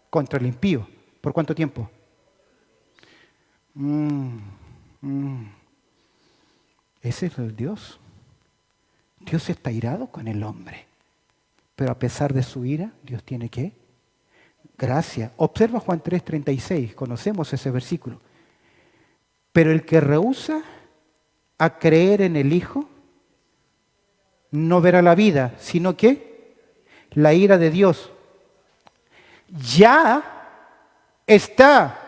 contra el impío. ¿Por cuánto tiempo? Ese es el Dios. Dios está airado con el hombre. Pero a pesar de su ira, Dios tiene ¿qué? Gracia. Observa Juan 3:36. Conocemos ese versículo. Pero el que rehúsa a creer en el Hijo no verá la vida, sino que la ira de Dios ya está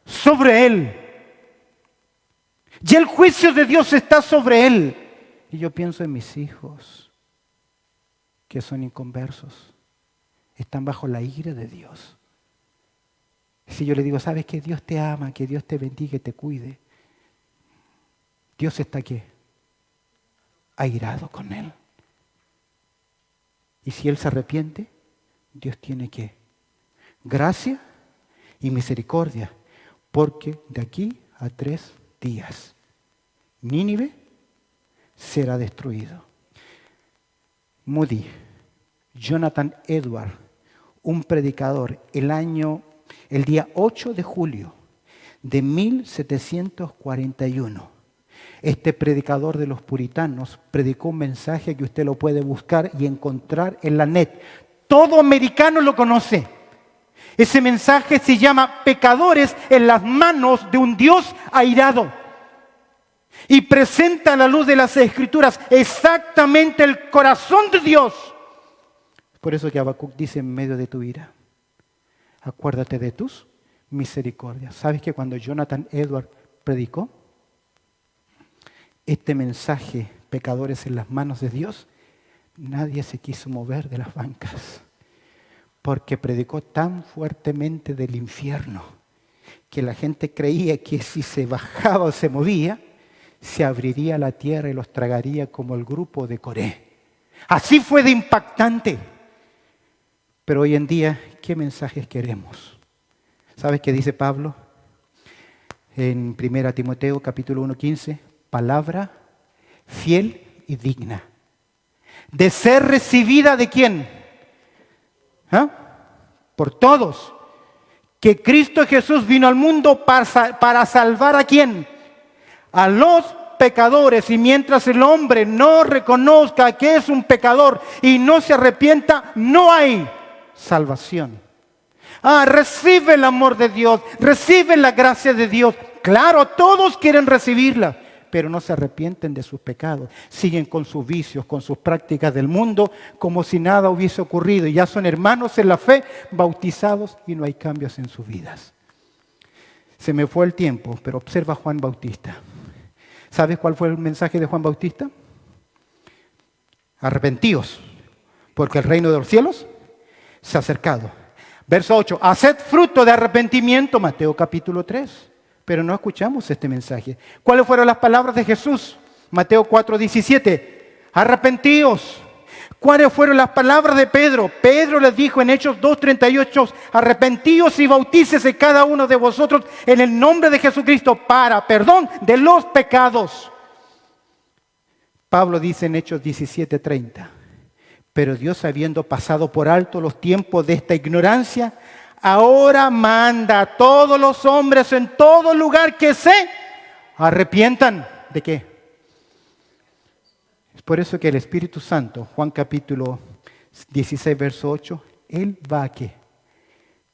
sobre él. Ya el juicio de Dios está sobre él. Y yo pienso en mis hijos, que son inconversos. Están bajo la ira de Dios. Si yo le digo, sabes que Dios te ama, que Dios te bendiga y te cuide. Dios está ¿qué? Airado con él. Y si él se arrepiente, Dios tiene ¿qué? Gracia y misericordia. Porque de aquí a 3 días, Nínive será destruido. Moody, Jonathan Edwards, un predicador, el día 8 de julio de 1741. Este predicador de los puritanos predicó un mensaje que usted lo puede buscar y encontrar en la net. Todo americano lo conoce. Ese mensaje se llama Pecadores en las manos de un Dios airado. Y presenta a la luz de las Escrituras exactamente el corazón de Dios. Por eso que Habacuc dice en medio de tu ira, acuérdate de tus misericordias. ¿Sabes que cuando Jonathan Edwards predicó este mensaje, pecadores en las manos de Dios, nadie se quiso mover de las bancas? Porque predicó tan fuertemente del infierno que la gente creía que si se bajaba o se movía, se abriría la tierra y los tragaría como el grupo de Coré. Así fue de impactante. Pero hoy en día, ¿qué mensajes queremos? ¿Sabes qué dice Pablo? En 1 Timoteo capítulo 1:15, palabra fiel y digna. De ser recibida ¿de quién? Por todos. Que Cristo Jesús vino al mundo para salvar ¿a quién? A los pecadores. Y mientras el hombre no reconozca que es un pecador y no se arrepienta, no hay salvación. Recibe el amor de Dios, recibe la gracia de Dios. Claro, todos quieren recibirla, pero no se arrepienten de sus pecados. Siguen con sus vicios, con sus prácticas del mundo, como si nada hubiese ocurrido. Y ya son hermanos en la fe, bautizados, y no hay cambios en sus vidas. Se me fue el tiempo, pero observa a Juan Bautista. ¿Sabes cuál fue el mensaje de Juan Bautista? Arrepentíos, porque el reino de los cielos se ha acercado. Verso 8, haced fruto de arrepentimiento, Mateo capítulo 3. Pero no escuchamos este mensaje. ¿Cuáles fueron las palabras de Jesús? Mateo 4:17. Arrepentíos. ¿Cuáles fueron las palabras de Pedro? Pedro les dijo en Hechos 2:38, arrepentíos y bautícese cada uno de vosotros en el nombre de Jesucristo para perdón de los pecados. Pablo dice en Hechos 17:30, pero Dios, habiendo pasado por alto los tiempos de esta ignorancia, ahora manda a todos los hombres en todo lugar que se arrepientan. ¿De qué? Es por eso que el Espíritu Santo, Juan capítulo 16, verso 8, Él va a ¿qué?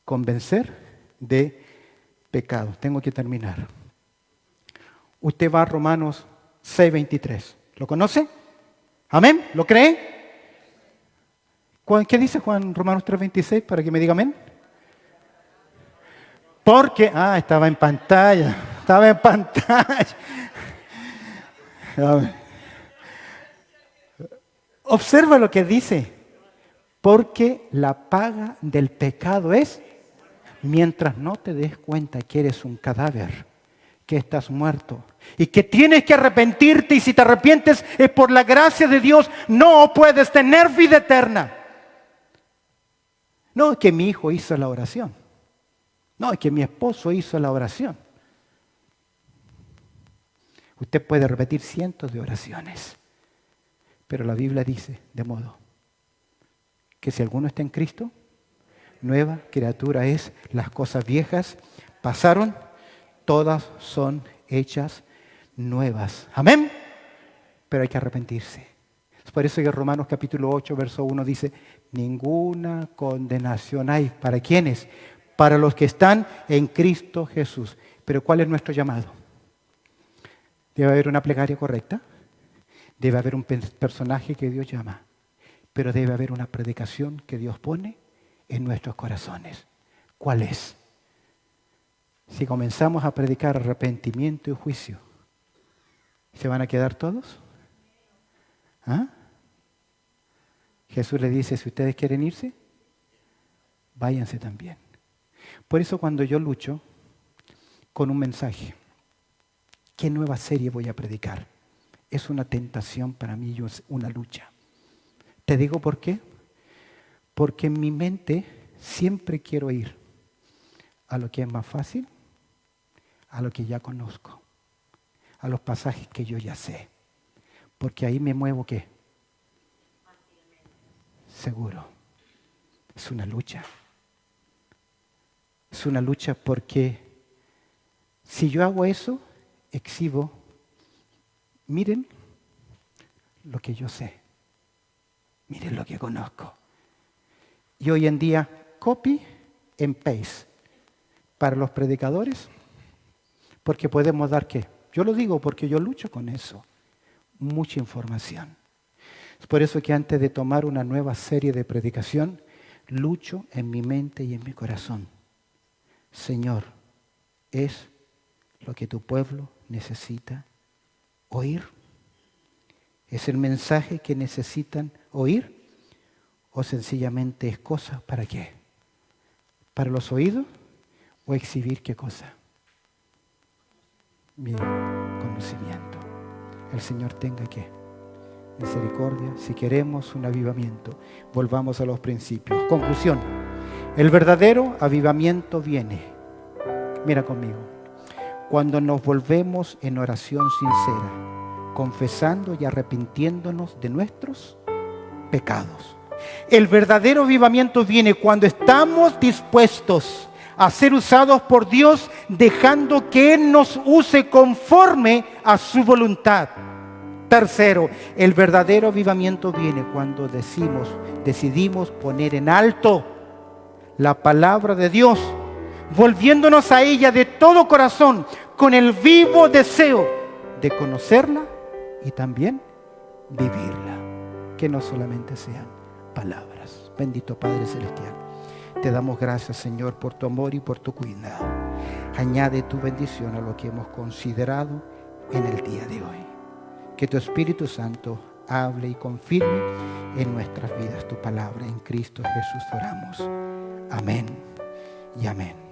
Convencer de pecado. Tengo que terminar. Usted va a Romanos 6:23. ¿Lo conoce? ¿Amén? ¿Lo cree? ¿Qué dice Juan Romanos 3:26 para que me diga amén? Porque, estaba en pantalla. Observa lo que dice. Porque la paga del pecado es, mientras no te des cuenta que eres un cadáver, que estás muerto y que tienes que arrepentirte, y si te arrepientes es por la gracia de Dios, no puedes tener vida eterna. No es que mi hijo hizo la oración. No es que mi esposo hizo la oración. Usted puede repetir cientos de oraciones, pero la Biblia dice de modo que si alguno está en Cristo, nueva criatura es. Las cosas viejas pasaron, todas son hechas nuevas. Amén. Pero hay que arrepentirse. Es por eso que Romanos capítulo 8, verso 1 dice, ninguna condenación hay. ¿Para quiénes? Para los que están en Cristo Jesús. Pero ¿cuál es nuestro llamado? Debe haber una plegaria correcta. Debe haber un personaje que Dios llama. Pero debe haber una predicación que Dios pone en nuestros corazones. ¿Cuál es? Si comenzamos a predicar arrepentimiento y juicio, ¿se van a quedar todos? Jesús le dice, si ustedes quieren irse, váyanse también. Por eso cuando yo lucho con un mensaje, ¿qué nueva serie voy a predicar? Es una tentación para mí, es una lucha. ¿Te digo por qué? Porque en mi mente siempre quiero ir a lo que es más fácil, a lo que ya conozco, a los pasajes que yo ya sé. Porque ahí me muevo, ¿qué? Seguro. Es una lucha. Es una lucha porque si yo hago eso, exhibo, miren lo que yo sé. Miren lo que conozco. Y hoy en día, copy and paste para los predicadores, porque podemos dar ¿qué? Yo lo digo porque yo lucho con eso. Mucha información. Es por eso que antes de tomar una nueva serie de predicación, lucho en mi mente y en mi corazón. Señor, ¿es lo que tu pueblo necesita oír? ¿Es el mensaje que necesitan oír? ¿O sencillamente es cosa para qué? ¿Para los oídos? ¿O exhibir qué cosa? Mi conocimiento. El Señor tenga que misericordia. Si queremos un avivamiento, volvamos a los principios. Conclusión. El verdadero avivamiento viene. Mira conmigo. Cuando nos volvemos en oración sincera, confesando y arrepintiéndonos de nuestros pecados. El verdadero avivamiento viene cuando estamos dispuestos a ser usados por Dios, dejando que Él nos use conforme a su voluntad. Tercero, el verdadero avivamiento viene cuando decidimos poner en alto la palabra de Dios, volviéndonos a ella de todo corazón, con el vivo deseo de conocerla y también vivirla. Que no solamente sean palabras. Bendito Padre Celestial, te damos gracias, Señor, por tu amor y por tu cuidado. Añade tu bendición a lo que hemos considerado en el día de hoy. Que tu Espíritu Santo hable y confirme en nuestras vidas tu palabra. En Cristo Jesús oramos. Amén y amén.